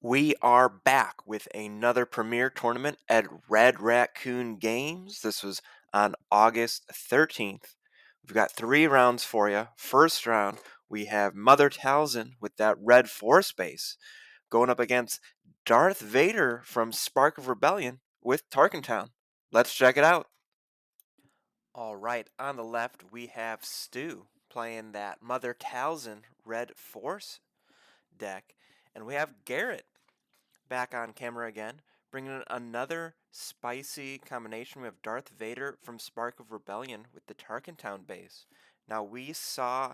We are back with another premier tournament at Red Raccoon Games. This was on August 13th. We've got 3 rounds for you. First round, we have Mother Talzin with that red force base going up against Darth Vader from Spark of Rebellion with Tarkintown. Let's check it out. All right, on the left, we have Stu playing that Mother Talzin red force deck. And we have Garrett back on camera again, bringing in another spicy combination. We have Darth Vader from Spark of Rebellion with the Tarkintown base. Now, we saw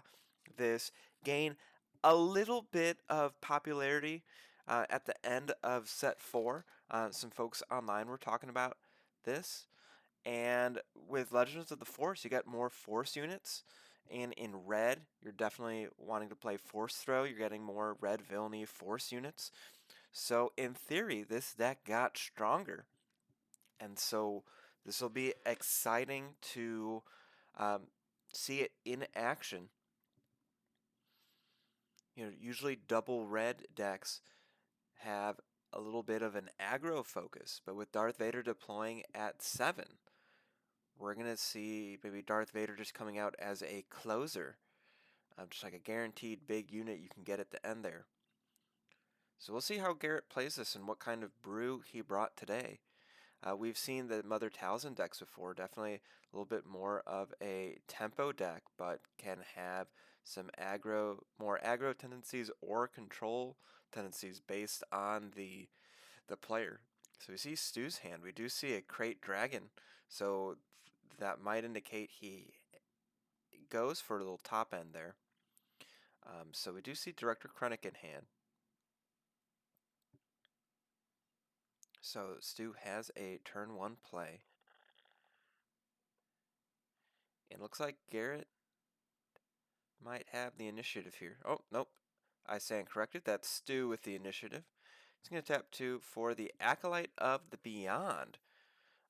this gain a little bit of popularity at the end of set 4. Some folks online were talking about this. And with Legends of the Force, you got more Force units. And in red, you're definitely wanting to play Force Throw. You're getting more red villainy Force units. So in theory, this deck got stronger, and so this will be exciting to um, see it in action. Usually double red decks have a little bit of an aggro focus, but with Darth Vader deploying at 7, we're gonna see maybe Darth Vader just coming out as a closer, just like a guaranteed big unit you can get at the end there. So we'll see how Garrett plays this and what kind of brew he brought today. We've seen the Mother Talzin decks before, definitely a little bit more of a tempo deck, but can have some more aggro tendencies or control tendencies based on the player. So we see Stu's hand. We do see a Crate Dragon, so that might indicate he goes for a little top end there. So we do see Director Krennic in hand. So Stu has a turn 1 play. It looks like Garrett might have the initiative here. Oh, nope. I stand corrected. That's Stu with the initiative. He's going to tap 2 for the Acolyte of the Beyond.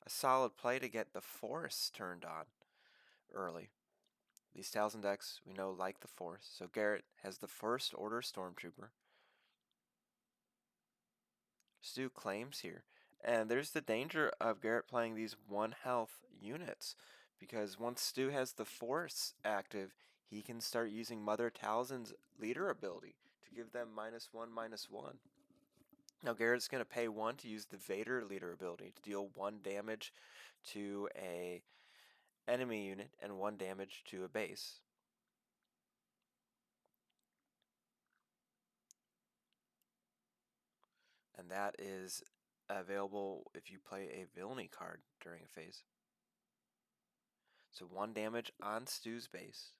A solid play to get the Force turned on early. These Talzin decks, we know, like the Force. So Garrett has the First Order Stormtrooper. Stu claims here. And there's the danger of Garrett playing these 1 health units, because once Stu has the Force active, he can start using Mother Talzin's leader ability to give them -1/-1. Now Garrett's going to pay 1 to use the Vader leader ability to deal 1 damage to a enemy unit and 1 damage to a base. And that is available if you play a villainy card during a phase. So 1 damage on Stu's base.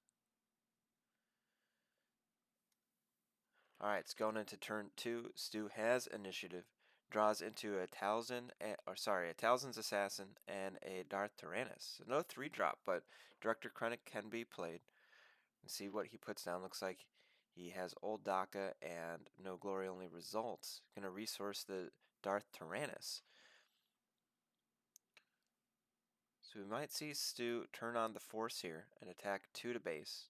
Alright, it's going into turn 2. Stu has initiative. Draws into a Talzin, a Talzin's Assassin and a Darth Tyrannus. So no 3-drop, but Director Krennic can be played. And see what he puts down. Looks like he has Old Daka and No Glory Only Results. Gonna resource the Darth Tyrannus. So we might see Stu turn on the Force here and attack 2 to base.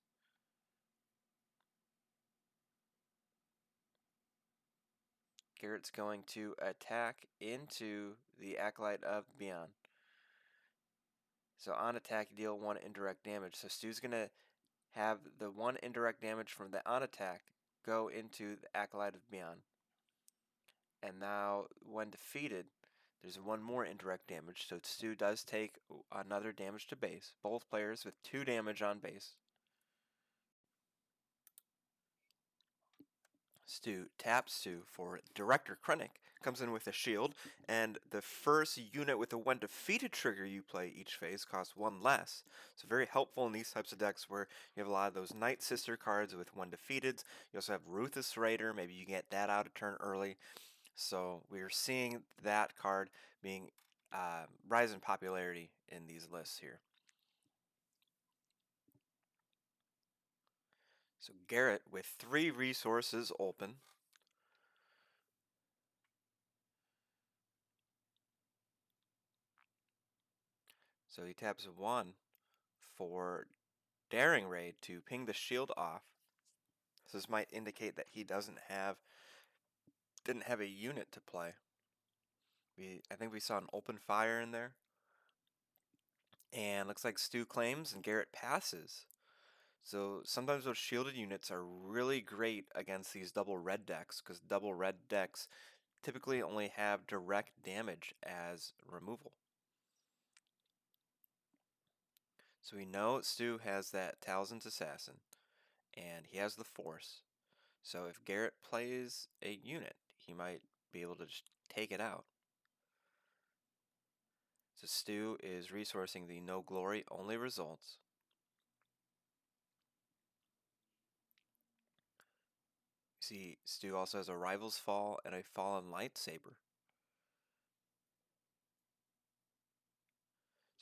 Garrett's going to attack into the Acolyte of Beyond. So on attack, you deal 1 indirect damage. So Stu's going to have the 1 indirect damage from the on attack go into the Acolyte of Beyond. And now, when defeated, there's 1 more indirect damage. So Stu does take another damage to base. Both players with 2 damage on base. Stu taps 2 for Director Krennic, comes in with a shield, and the first unit with a 1 defeated trigger you play each phase costs 1 less. So very helpful in these types of decks where you have a lot of those Night Sister cards with 1 defeated. You also have Ruthless Raider, maybe you get that out a turn early. So we're seeing that card being rise in popularity in these lists here. So Garrett with 3 resources open. So he taps 1 for Daring Raid to ping the shield off. So this might indicate that he doesn't have didn't have a unit to play. I think we saw an open fire in there. And looks like Stu claims and Garrett passes. So sometimes those shielded units are really great against these double red decks, because double red decks typically only have direct damage as removal. So we know Stu has that Talzin's Assassin, and he has the Force. So if Garrett plays a unit, he might be able to just take it out. So Stu is resourcing the no glory only results. See, Stu also has a Rival's Fall and a Fallen Lightsaber.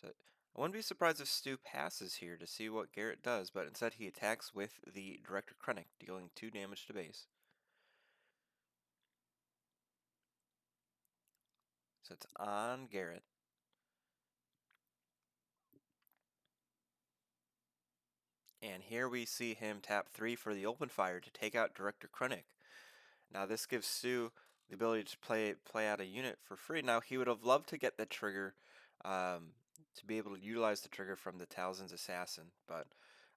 So I wouldn't be surprised if Stu passes here to see what Garrett does, but instead he attacks with the Director Krennic, dealing 2 damage to base. So it's on Garrett. And here we see him tap 3 for the open fire to take out Director Krennic. Now this gives Stu the ability to play out a unit for free. Now he would have loved to get the trigger, to be able to utilize the trigger from the Talzin's Assassin, but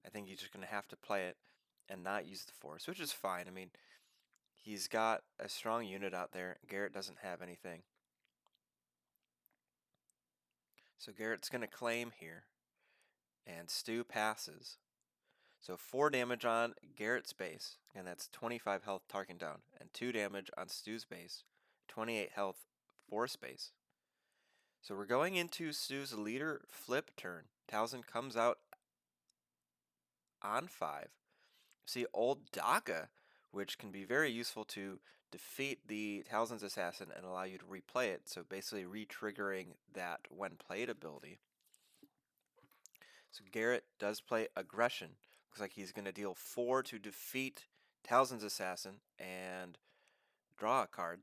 I think he's just going to have to play it and not use the Force, which is fine. I mean, he's got a strong unit out there. Garrett doesn't have anything. So Garrett's going to claim here, and Stu passes. So 4 damage on Garrett's base, and that's 25 health Tarkintown, and 2 damage on Stu's base, 28 health Force base. So we're going into Stu's leader flip turn. Talzin comes out on 5. See Old Daka, which can be very useful to defeat the Talzin's Assassin and allow you to replay it, so basically re-triggering that when played ability. So Garrett does play Aggression. Looks like he's going to deal 4 to defeat Talzin's Assassin and draw a card.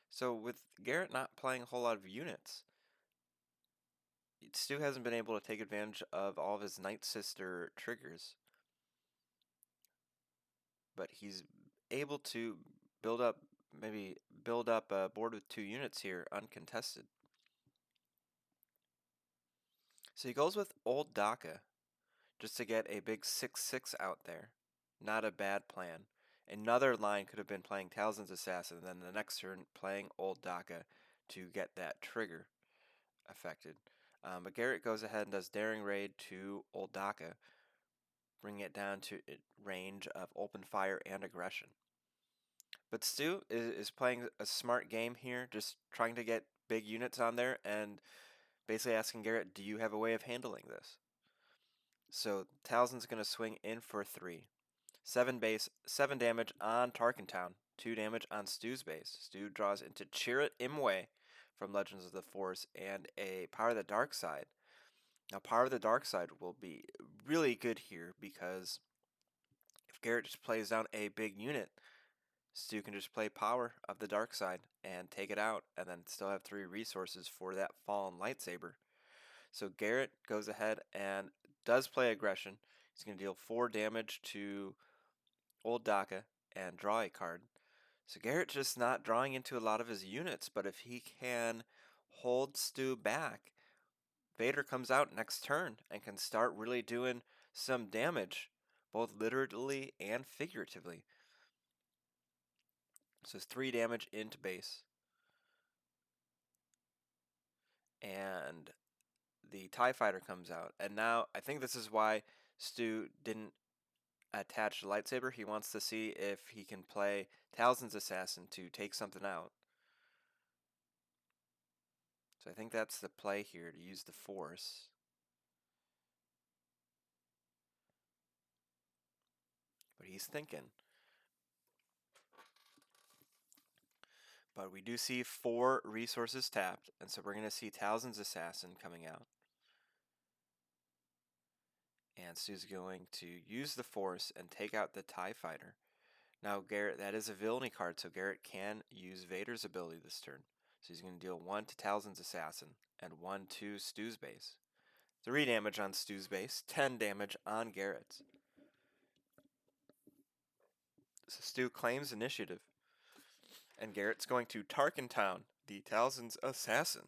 So with Garrett not playing a whole lot of units, Stu hasn't been able to take advantage of all of his Night Sister triggers. But he's able to build up a board with 2 units here uncontested. So he goes with Old Daka just to get a big 6/6 out there. Not a bad plan. Another line could have been playing Talzin's Assassin, and then the next turn playing Old Daka to get that trigger affected. But Garrett goes ahead and does Daring Raid to Old Daka, bringing it down to range of open fire and aggression. But Stu is playing a smart game here, just trying to get big units on there and basically asking Garrett, do you have a way of handling this? So Talzin's going to swing in for 3. 7 base, 7 damage on Tarkintown, 2 damage on Stu's base. Stu draws into Chirrut Imwe from Legends of the Force and a Power of the Dark Side. Now, Power of the Dark Side will be really good here because if Garrett just plays down a big unit, Stu can just play Power of the Dark Side and take it out, and then still have 3 resources for that Fallen Lightsaber. So Garrett goes ahead and does play Aggression. He's going to deal 4 damage to Old Daka and draw a card. So Garrett's just not drawing into a lot of his units, but if he can hold Stu back, Vader comes out next turn and can start really doing some damage, both literally and figuratively. So it's 3 damage into base. And the TIE Fighter comes out. And now I think this is why Stu didn't attach the lightsaber. He wants to see if he can play Talzin's Assassin to take something out. So I think that's the play here, to use the Force. But he's thinking. But we do see 4 resources tapped, and so we're going to see Talzin's Assassin coming out. And Stu's going to use the Force and take out the TIE Fighter. Now, Garrett, that is a villainy card, so Garrett can use Vader's ability this turn. So he's going to deal 1 to Talzin's Assassin and 1 to Stu's base. 3 damage on Stu's base, 10 damage on Garrett's. So Stu claims initiative. And Garrett's going to Tarkintown, the Talzin's assassin.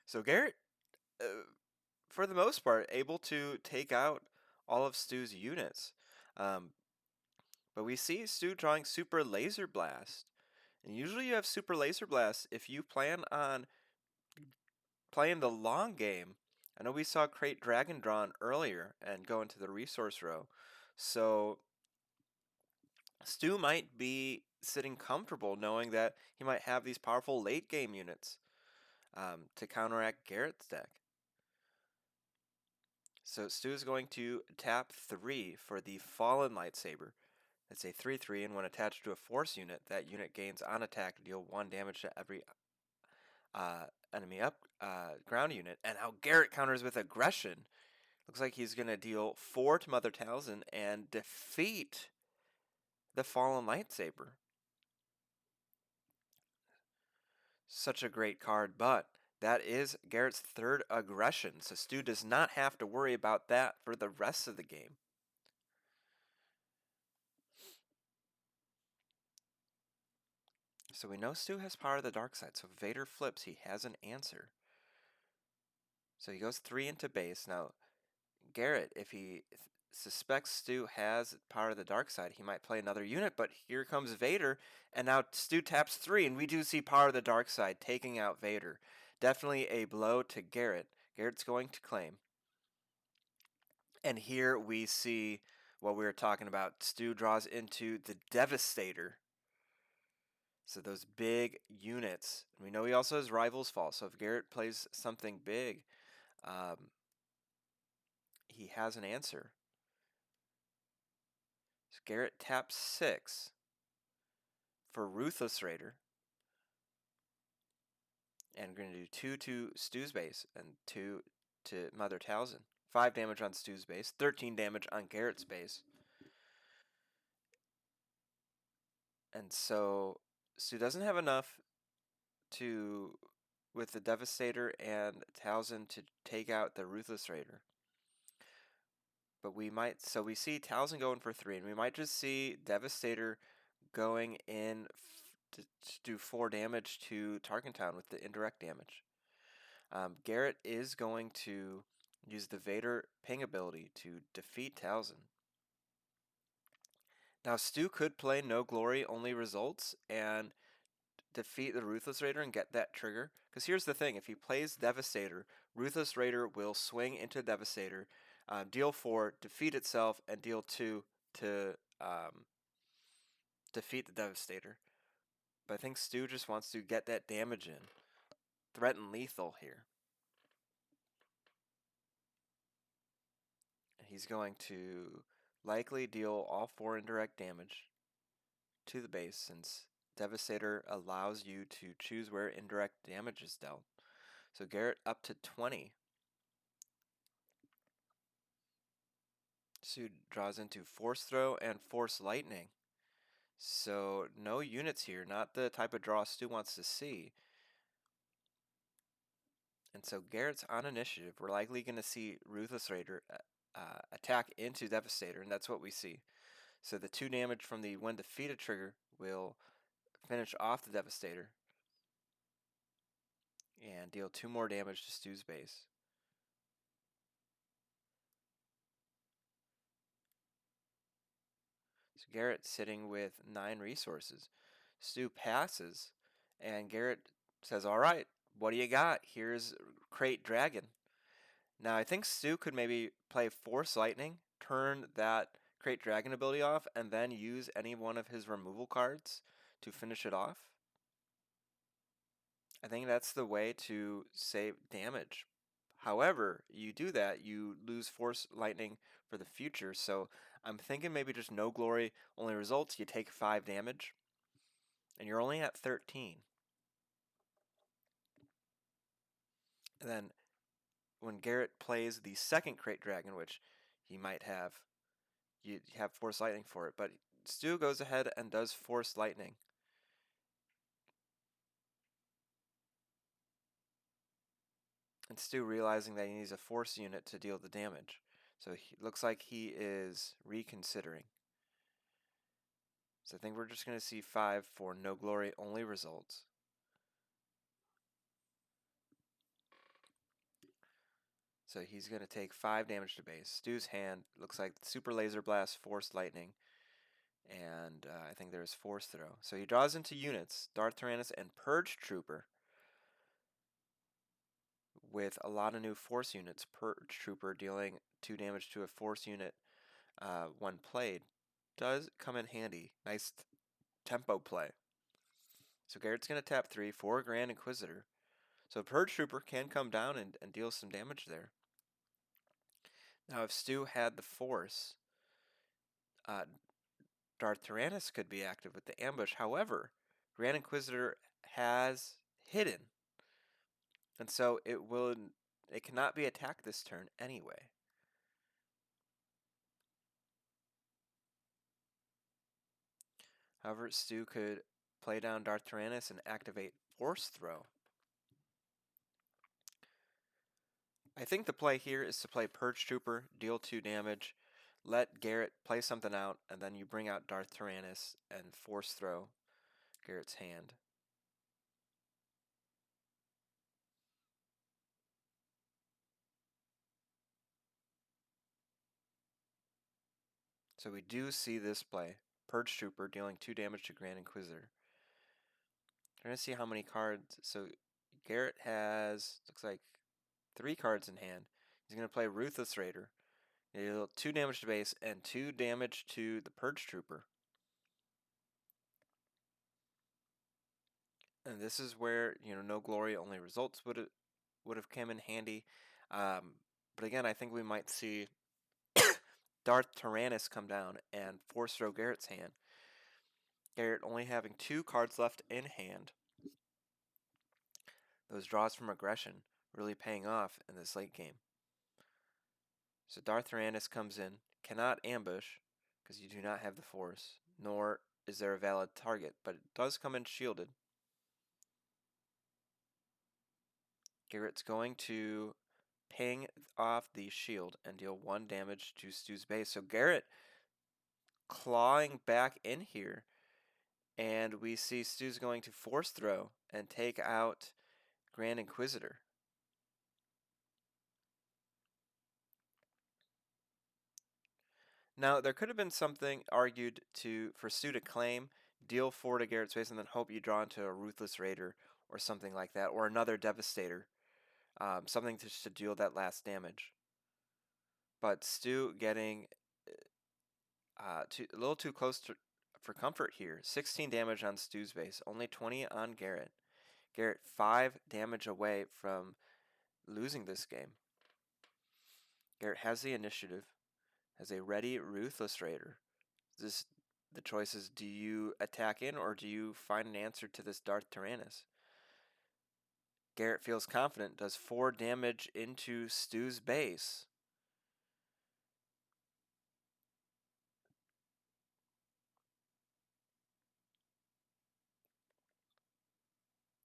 So Garrett, for the most part, able to take out all of Stu's units. But we see Stu drawing Super Laser Blast. And usually you have Super Laser Blast if you plan on playing the long game. I know we saw Crate Dragon drawn earlier and go into the resource row. So Stu might be sitting comfortable knowing that he might have these powerful late game units to counteract Garrett's deck. So Stu is going to tap 3 for the Fallen Lightsaber. It's a 3/3, and when attached to a Force unit, that unit gains on attack, deal 1 damage to every enemy ground unit. And now Garrett counters with aggression. Looks like he's going to deal 4 to Mother Talzin and defeat the Fallen Lightsaber. Such a great card, but that is Garrett's 3rd aggression, so Stu does not have to worry about that for the rest of the game. So we know Stu has power of the dark side, so if Vader flips, he has an answer. So he goes 3 into base. Now, Garrett, if he suspects Stu has power of the dark side, he might play another unit, but here comes Vader, and now Stu taps 3, and we do see power of the dark side taking out Vader. Definitely a blow to Garrett. Garrett's going to claim. And here we see what we were talking about. Stu draws into the Devastator. So those big units. We know he also has Rival's Fall. So if Garrett plays something big, he has an answer. So Garrett taps 6 for Ruthless Raider. And we're going to do 2 to Stu's base and 2 to Mother Talzin. 5 damage on Stu's base, 13 damage on Garrett's base. And so Stu doesn't have enough with the Devastator and Talzin to take out the Ruthless Raider. But we see Talzin going for 3, and we might just see Devastator going in to do 4 damage to Tarkintown with the indirect damage. Garrett is going to use the Vader ping ability to defeat Talzin. Now Stu could play No Glory Only Results and defeat the Ruthless Raider and get that trigger. Because here's the thing, if he plays Devastator, Ruthless Raider will swing into Devastator, deal 4, defeat itself, and deal 2 to defeat the Devastator. But I think Stu just wants to get that damage in. Threaten lethal here. And he's going to likely deal all 4 indirect damage to the base, since Devastator allows you to choose where indirect damage is dealt. So Garrett up to 20. Stu draws into Force Throw and Force Lightning. So no units here, not the type of draw Stu wants to see. And so Garrett's on initiative. We're likely going to see Ruthless Raider attack into Devastator, and that's what we see. So the 2 damage from the when defeated trigger will finish off the Devastator and deal 2 more damage to Stu's base. So Garrett sitting with 9 resources. Stu passes, and Garrett says, all right, what do you got? Here's Crate Dragon. Now, I think Stu could maybe play Force Lightning, turn that Crate Dragon ability off, and then use any one of his removal cards to finish it off. I think that's the way to save damage. However, you do that, you lose Force Lightning for the future, so I'm thinking maybe just No Glory Only Results, you take 5 damage, and you're only at 13. And then when Garrett plays the second Crate Dragon, which he might have, you have Force Lightning for it, but Stu goes ahead and does Force Lightning. And Stu realizing that he needs a force unit to deal the damage. So it looks like he is reconsidering. So I think we're just going to see 5 for no glory only results. So he's going to take 5 damage to base. Stu's hand looks like Super Laser Blast, Force Lightning, and I think there's Force Throw. So he draws into units, Darth Tyrannus and Purge Trooper, with a lot of new Force units. Purge Trooper dealing 2 damage to a Force unit when played does come in handy. Nice tempo play. So Garrett's going to tap 3 for Grand Inquisitor. So Purge Trooper can come down and deal some damage there. Now if Stu had the Force, Darth Tyrannus could be active with the ambush. However, Grand Inquisitor has hidden, and so it cannot be attacked this turn anyway. However, Stu could play down Darth Tyrannus and activate Force Throw. I think the play here is to play Purge Trooper, deal 2 damage, let Garrett play something out, and then you bring out Darth Tyrannus and Force Throw Garrett's hand. So we do see this play. Purge Trooper dealing 2 damage to Grand Inquisitor. Trying to see how many cards. So Garrett has, looks like, 3 cards in hand. He's going to play Ruthless Raider. Deal 2 damage to base and 2 damage to the Purge Trooper. And this is where, no glory, only results would have come in handy. But again, I think we might see Darth Tyrannus come down and Force Throw Garrett's hand. Garrett only having 2 cards left in hand. Those draws from aggression really paying off in this late game. So Darth Tyrannus comes in, cannot ambush because you do not have the Force, nor is there a valid target, but it does come in shielded. Garrett's going to ping off the shield and deal 1 damage to Stu's base. So Garrett clawing back in here, and we see Stu's going to Force Throw and take out Grand Inquisitor. Now, there could have been something argued for Stu to claim, deal 4 to Garrett's base, and then hope you draw into a Ruthless Raider or something like that, or another Devastator. Something to deal that last damage. But Stu getting a little too close for comfort here. 16 damage on Stu's base, only 20 on Garrett. Garrett 5 damage away from losing this game. Garrett has the initiative, has a ready Ruthless Raider. The choice is, do you attack in or do you find an answer to this Darth Tyrannus? Garrett feels confident, does 4 damage into Stu's base.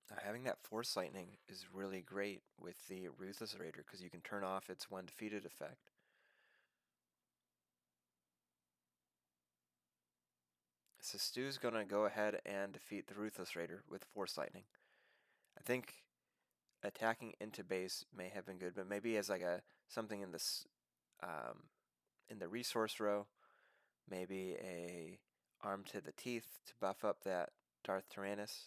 Now, having that Force Lightning is really great with the Ruthless Raider because you can turn off its when defeated effect. So Stu's going to go ahead and defeat the Ruthless Raider with Force Lightning. I think attacking into base may have been good, but maybe as like something in this in the resource row, maybe a arm to the teeth to buff up that Darth Tyrannus.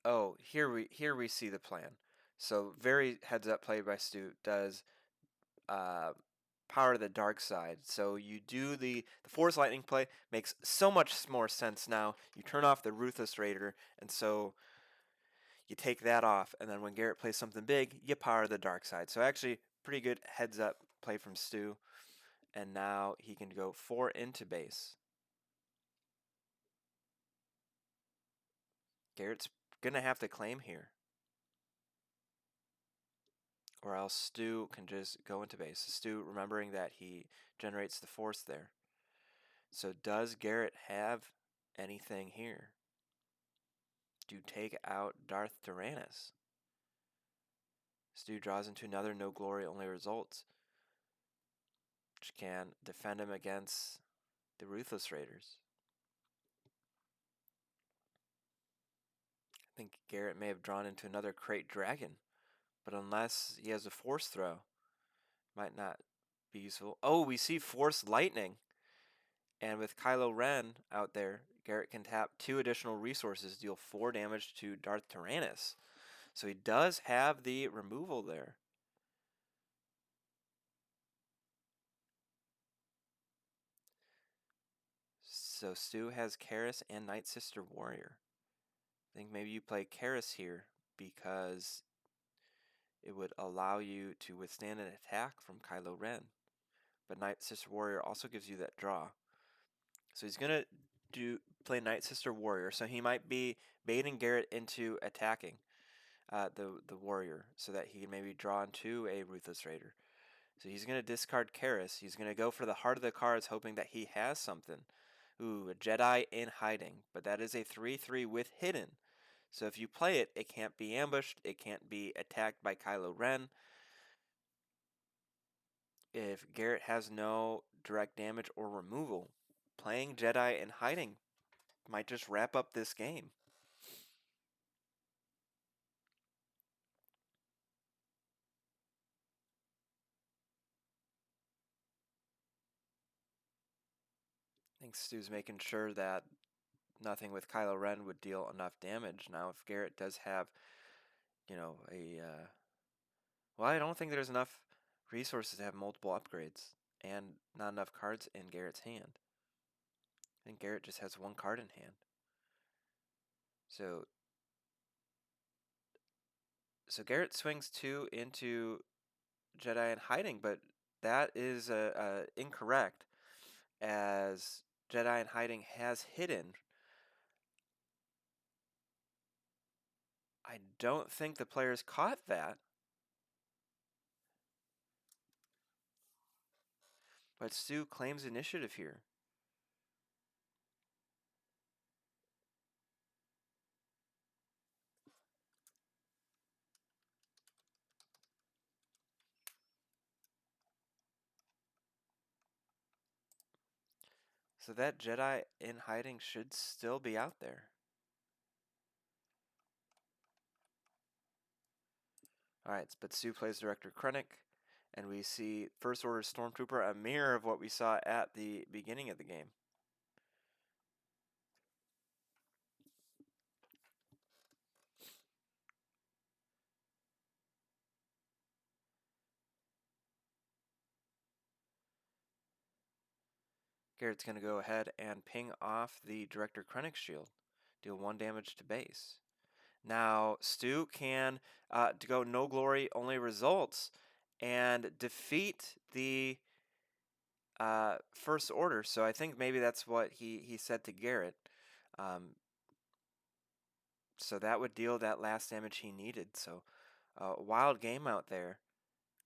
So here we see the plan. So very heads up play by Stu does power to the dark side. So you do the Force Lightning play makes so much more sense now. You turn off the Ruthless Raider, and so you take that off, and then when Garrett plays something big, you power the dark side. So actually, pretty good heads up play from Stu. And now he can go 4 into base. Garrett's gonna have to claim here, or else Stu can just go into base. Stu, remembering that he generates the Force there. So does Garrett have anything here to take out Darth Tyrannus? Stu draws into another no glory only results, which can defend him against the Ruthless Raiders. I think Garrett may have drawn into another Crate Dragon, but unless he has a Force Throw, might not be useful. Oh, we see Force Lightning. And with Kylo Ren out there, Garrett can tap 2 additional resources, deal 4 damage to Darth Tyrannus. So he does have the removal there. So Stu has Karis and Night Sister Warrior. I think maybe you play Karis here because it would allow you to withstand an attack from Kylo Ren. But Night Sister Warrior also gives you that draw. So he's going to play Night Sister Warrior. So he might be baiting Garrett into attacking the Warrior so that he can maybe draw into a Ruthless Raider. So he's going to discard Karis. He's going to go for the heart of the cards, hoping that he has something. Ooh, a Jedi in hiding. But that is a 3/3 with hidden. So if you play it, it can't be ambushed. It can't be attacked by Kylo Ren. If Garrett has no direct damage or removal, playing Jedi in hiding might just wrap up this game. I think Stu's making sure that nothing with Kylo Ren would deal enough damage. Now, if Garrett does have, well, I don't think there's enough resources to have multiple upgrades and not enough cards in Garrett's hand. I think Garrett just has 1 card in hand. So Garrett swings 2 into Jedi in hiding, but that is incorrect, as Jedi in hiding has hidden. I don't think the players caught that, but Stu claims initiative here. So that Jedi in hiding should still be out there. Alright, but Stu plays Director Krennic, and we see First Order Stormtrooper, a mirror of what we saw at the beginning of the game. Garrett's going to go ahead and ping off the Director Krennic shield, deal 1 damage to base. Now, Stu can go no glory, only results, and defeat the First Order. So I think maybe that's what he said to Garrett. So that would deal that last damage he needed. So wild game out there.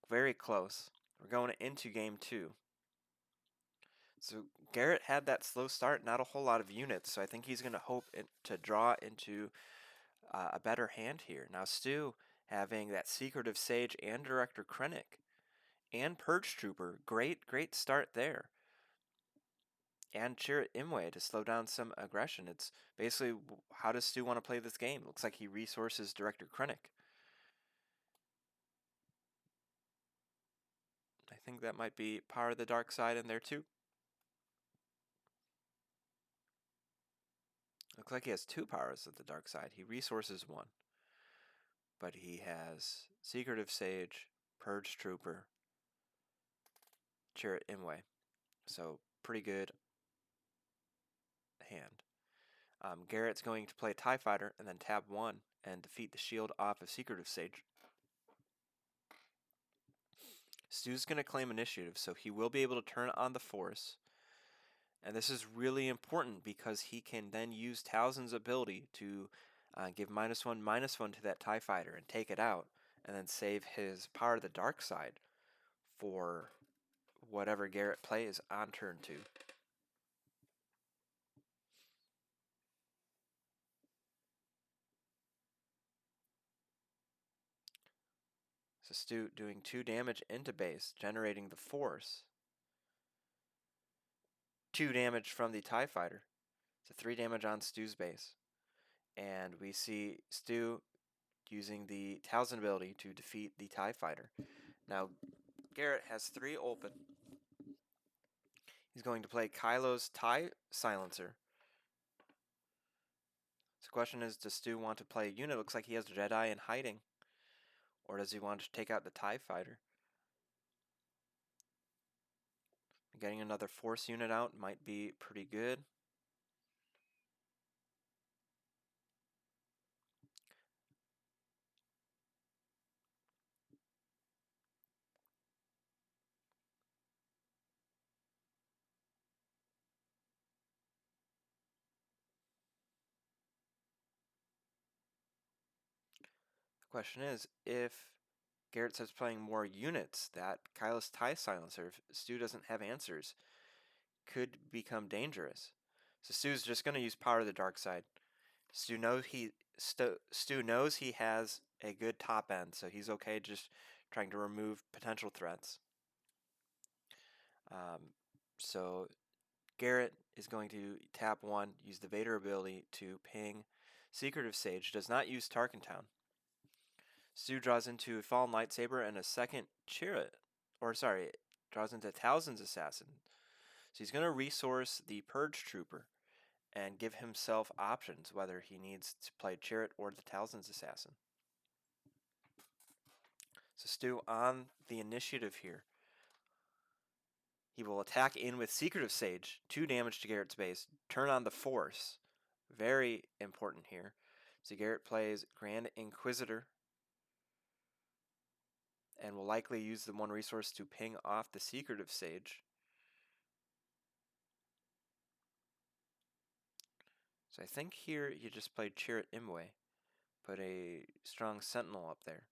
Very close. We're going into game 2. So Garrett had that slow start, not a whole lot of units. So I think he's going to hope to draw into a better hand here. Now Stu having that Secretive Sage and Director Krennic and Purge Trooper. Great start there. And Chirrut Imwe to slow down some aggression. It's basically, how does Stu want to play this game? Looks like he resources Director Krennic. I think that might be Power of the Dark Side in there too. Looks like he has 2 powers of the dark side. He resources 1. But he has Secretive Sage, Purge Trooper, Chirrut Imwe. So pretty good hand. Garrett's going to play TIE Fighter and then tab 1 and defeat the shield off of Secretive Sage. Stu's going to claim initiative, so he will be able to turn on the Force. And this is really important because he can then use Talzin's ability to give -1/-1 to that TIE Fighter and take it out, and then save his Power of the Dark Side for whatever Garrett plays on turn 2. So Stu doing 2 damage into base, generating the force. 2 damage from the TIE Fighter. So 3 damage on Stu's base. And we see Stu using the Talzin ability to defeat the TIE Fighter. Now, Garrett has 3 open. He's going to play Kylo's TIE Silencer. So the question is, does Stu want to play a unit? Looks like he has Jedi in hiding. Or does he want to take out the TIE Fighter? Getting another Force unit out might be pretty good. The question is, if Garrett says playing more units, that Kylo's TIE Silencer, if Stu doesn't have answers, could become dangerous. So Stu's just going to use Power of the Dark Side. Stu knows he has a good top end, so he's okay just trying to remove potential threats. So Garrett is going to tap 1, use the Vader ability to ping Secretive Sage, does not use Tarkintown. Stu draws into a Fallen Lightsaber and a second Chirrut, draws into Talzin's Assassin. So he's going to resource the Purge Trooper and give himself options whether he needs to play Chirrut or the Talzin's Assassin. So Stu on the initiative here. He will attack in with Secretive Sage, 2 damage to Garrett's base, turn on the Force. Very important here. So Garrett plays Grand Inquisitor and will likely use the 1 resource to ping off the Secretive Sage. So I think here you just played Chirrut Imwe. Put a strong Sentinel up there.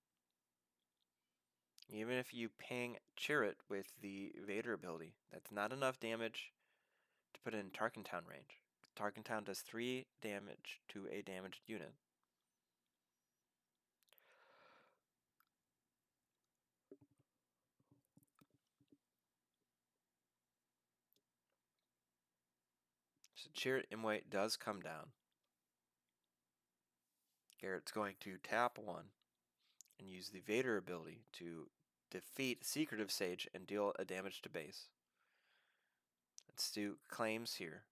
Even if you ping Chirrut with the Vader ability, that's not enough damage to put in Tarkintown range. Tarkintown does 3 damage to a damaged unit. So Chirrut Imwe does come down. Garrett's going to tap 1 and use the Vader ability to defeat Secretive Sage and deal a damage to base. Let's do claims here.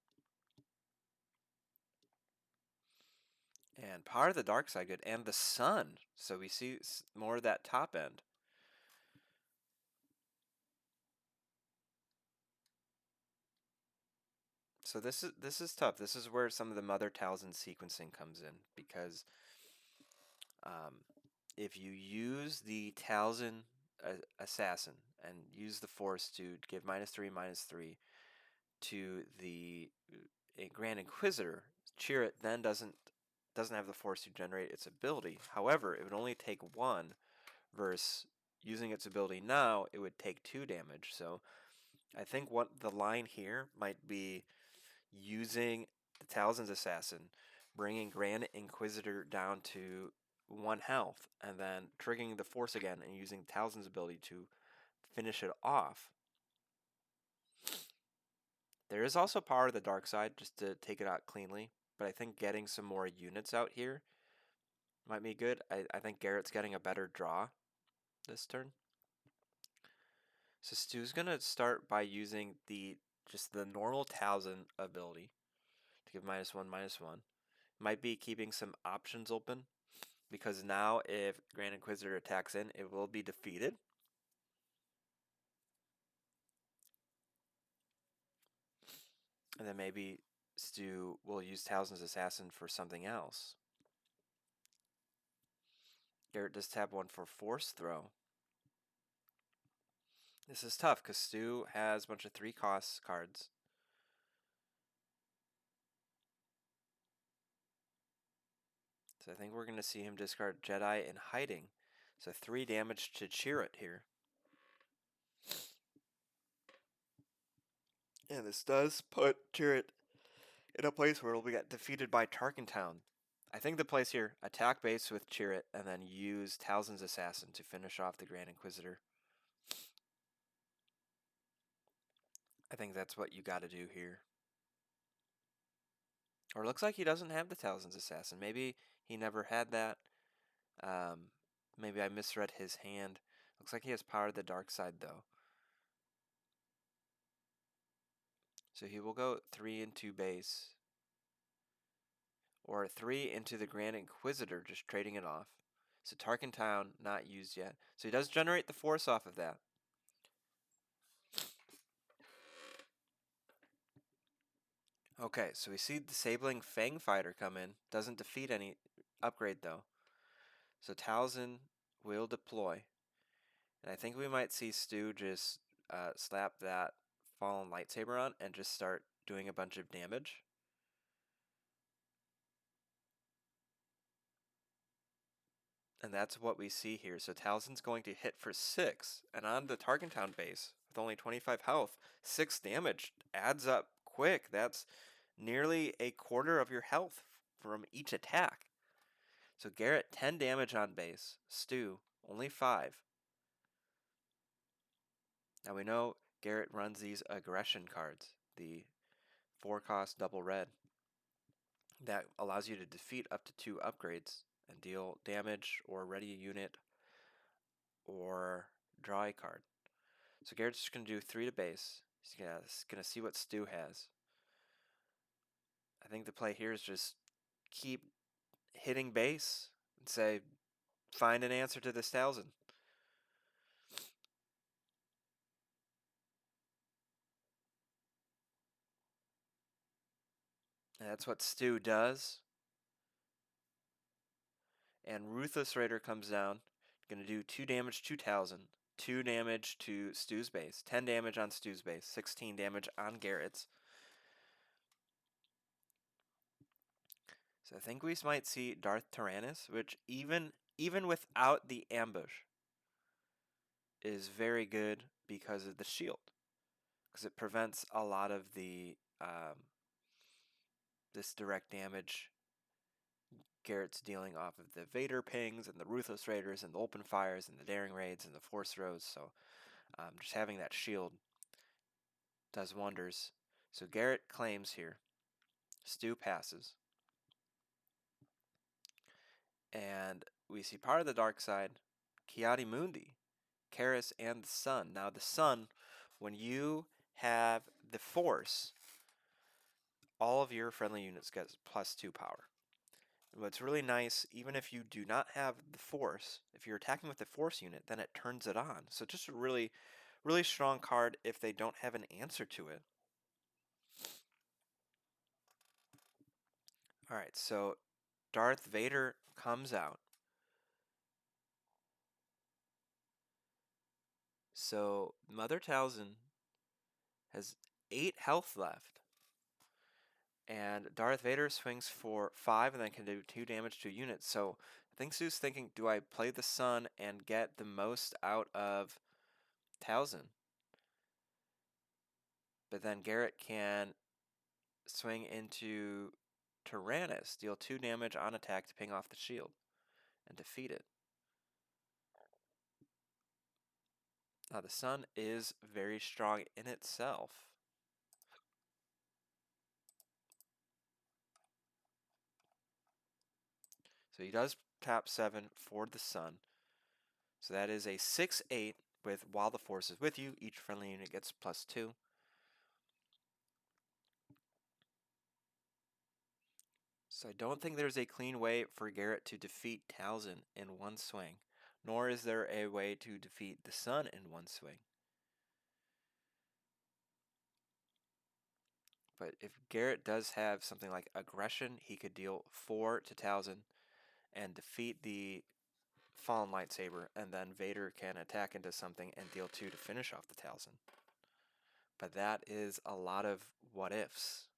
And Power of the Dark Side good, and the Sun. So we see more of that top end. So this is tough. This is where some of the Mother Talzin sequencing comes in, because if you use the Talzin Assassin and use the Force to give -3/-3 to the Grand Inquisitor, Chirrut then doesn't have the Force to generate its ability. However, it would only take 1 versus using its ability now, it would take 2 damage. So I think what the line here might be using the Talzin's Assassin, bringing Grand Inquisitor down to 1 health, and then triggering the Force again and using Talzin's ability to finish it off. There is also Power of the Dark Side just to take it out cleanly, but I think getting some more units out here might be good. I think Garrett's getting a better draw this turn. So Stu's going to start by using just the normal Talzin ability to give -1/-1. Might be keeping some options open, because now if Grand Inquisitor attacks in, it will be defeated. And then maybe Stu will use Talzin's Assassin for something else. Garrett does tap 1 for Force Throw. This is tough because Stu has a bunch of 3-cost cards. So I think we're going to see him discard Jedi in hiding. So 3 damage to Chirrut here. And this does put Chirrut in a place where it'll get defeated by Tarkintown. I think the plays here, attack base with Chirrut, and then use Talzin's Assassin to finish off the Grand Inquisitor. I think that's what you got to do here. Or it looks like he doesn't have the Talzin's Assassin. Maybe he never had that. Maybe I misread his hand. Looks like he has Power of the Dark Side, though. So he will go 3 into base. Or 3 into the Grand Inquisitor, just trading it off. So Tarkintown, not used yet. So he does generate the force off of that. Okay, so we see Disabling Fang Fighter come in. Doesn't defeat any upgrade, though. So Talzin will deploy. And I think we might see Stu just slap that Fallen Lightsaber on and just start doing a bunch of damage. And that's what we see here. So Talzin's going to hit for 6. And on the Tarkintown base, with only 25 health, 6 damage adds up quick. That's nearly a quarter of your health from each attack. So Garrett, 10 damage on base. Stu, only 5. Now we know Garrett runs these aggression cards, the 4-cost double red. That allows you to defeat up to 2 upgrades and deal damage or ready a unit or draw a card. So Garrett's just going to do 3 to base. He's going to see what Stu has. I think the play here is just keep hitting base and say, find an answer to this Talzin. And that's what Stu does. And Ruthless Raider comes down, going to do 2 damage to Talzin, 2 damage to Stu's base, 10 damage on Stu's base, 16 damage on Garrett's. So I think we might see Darth Tyrannus, which even without the ambush is very good because of the shield, because it prevents a lot of the this direct damage Garrett's dealing off of the Vader pings and the Ruthless Raiders and the open fires and the daring raids and the force throws. So just having that shield does wonders. So Garrett claims here. Stu passes. And we see part of the dark side, Kiadi Mundi, Karis, and the Sun. Now the Sun, when you have the Force, all of your friendly units get +2 power. What's really nice, even if you do not have the Force, if you're attacking with the Force unit, then it turns it on. So just a really, really strong card if they don't have an answer to it. Alright, so Darth Vader comes out. So Mother Talzin has 8 health left. And Darth Vader swings for 5 and then can do 2 damage to a unit. So I think Stu's thinking, do I play the Sun and get the most out of Talzin? But then Garrett can swing into Tyrannus, deal 2 damage on attack to ping off the shield and defeat it. Now the Sun is very strong in itself. So he does tap 7 for the Sun. So that is a 6/8 with while the Force is with you, each friendly unit gets +2. So I don't think there's a clean way for Garrett to defeat Talzin in one swing, nor is there a way to defeat the Sun in one swing. But if Garrett does have something like aggression, he could deal 4 to Talzin and defeat the Fallen Lightsaber, and then Vader can attack into something and deal 2 to finish off the Talzin. But that is a lot of what ifs.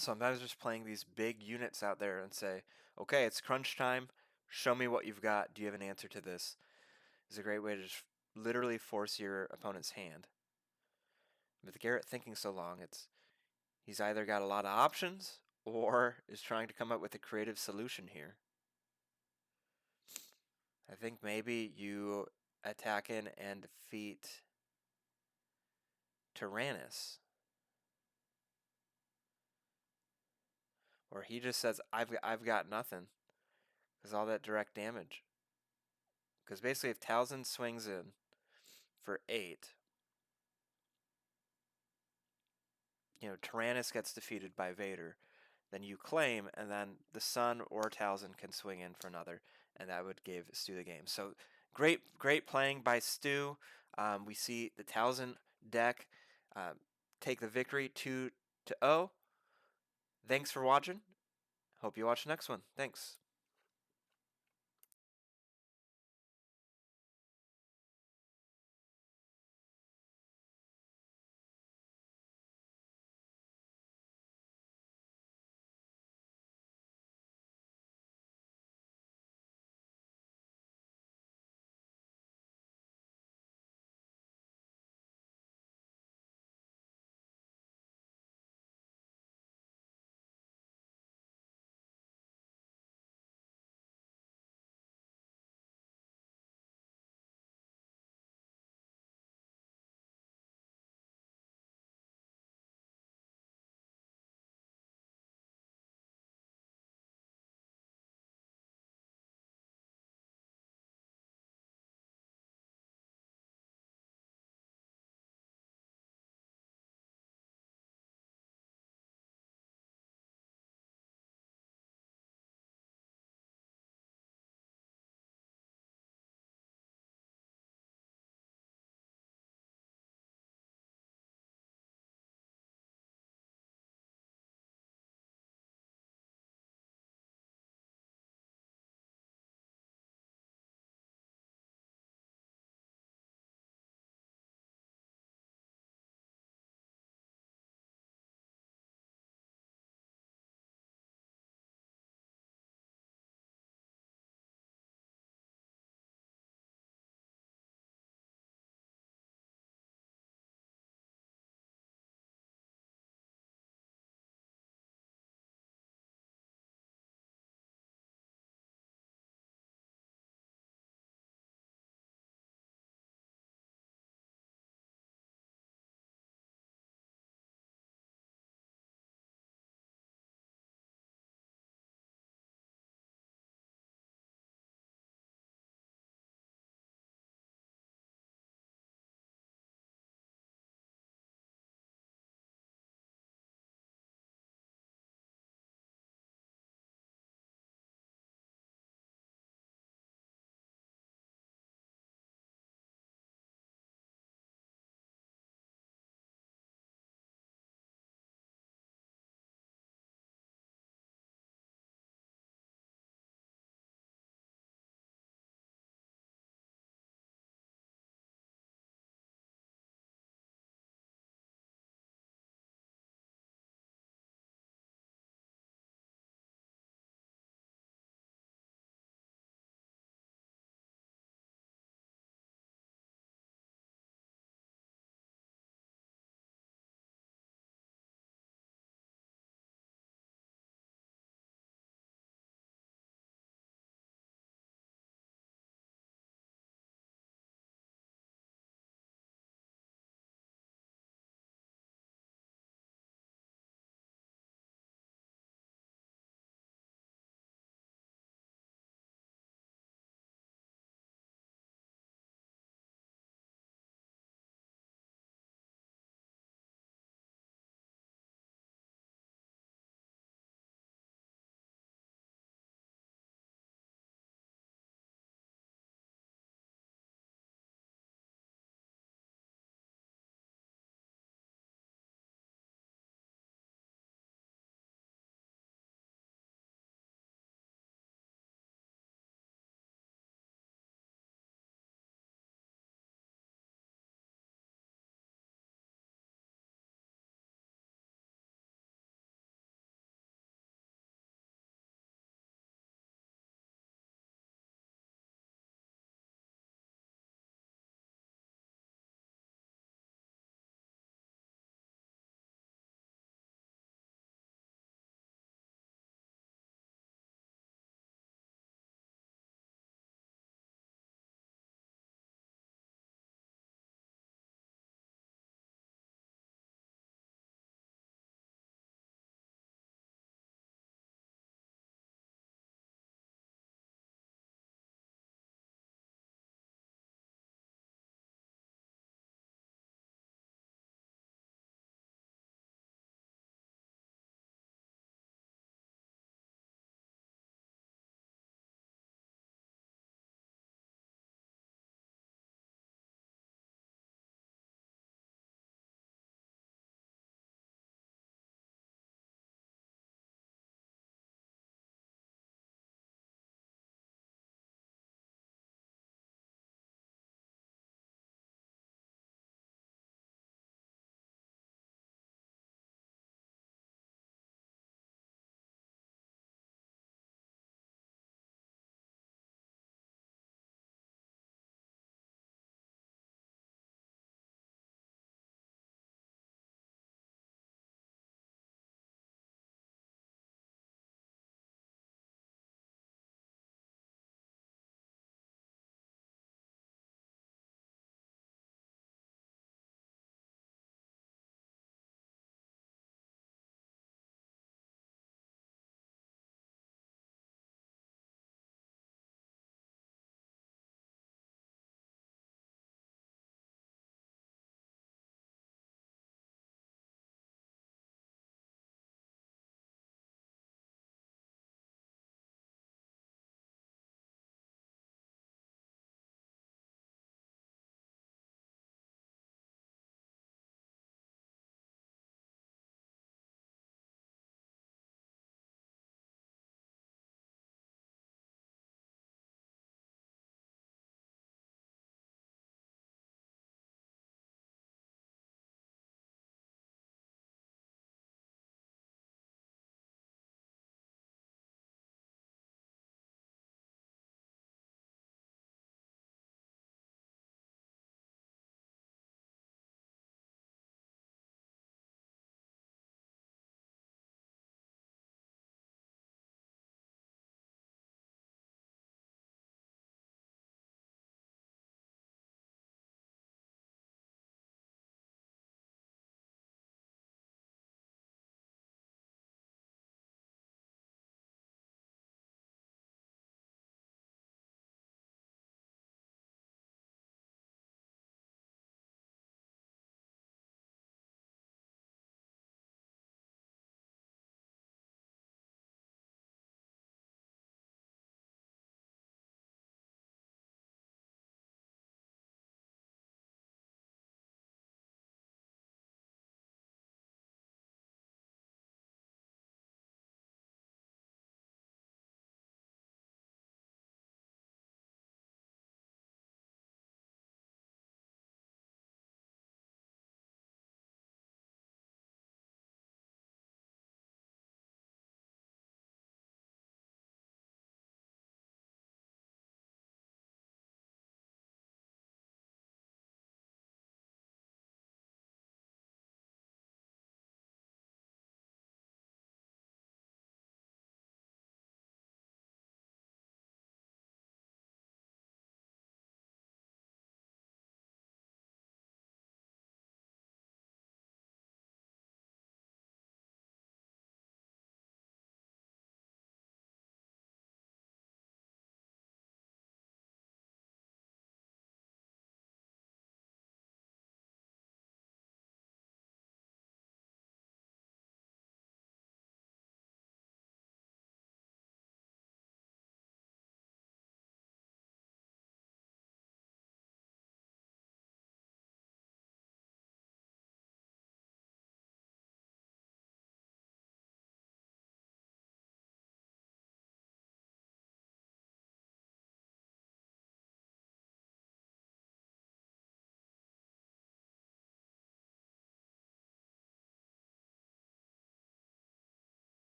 Sometimes just playing these big units out there and say, okay, it's crunch time. Show me what you've got. Do you have an answer to this? Is a great way to just literally force your opponent's hand. With Garrett thinking so long, he's either got a lot of options or is trying to come up with a creative solution here. I think maybe you attack in and defeat Tyrannus. Or he just says, I've got nothing. Because all that direct damage. Because basically if Talzin swings in for 8, Tyrannus gets defeated by Vader, then you claim, and then the Sun or Talzin can swing in for another, and that would give Stu the game. So great playing by Stu. We see the Talzin deck take the victory 2-0. Thanks for watching. Hope you watch the next one. Thanks.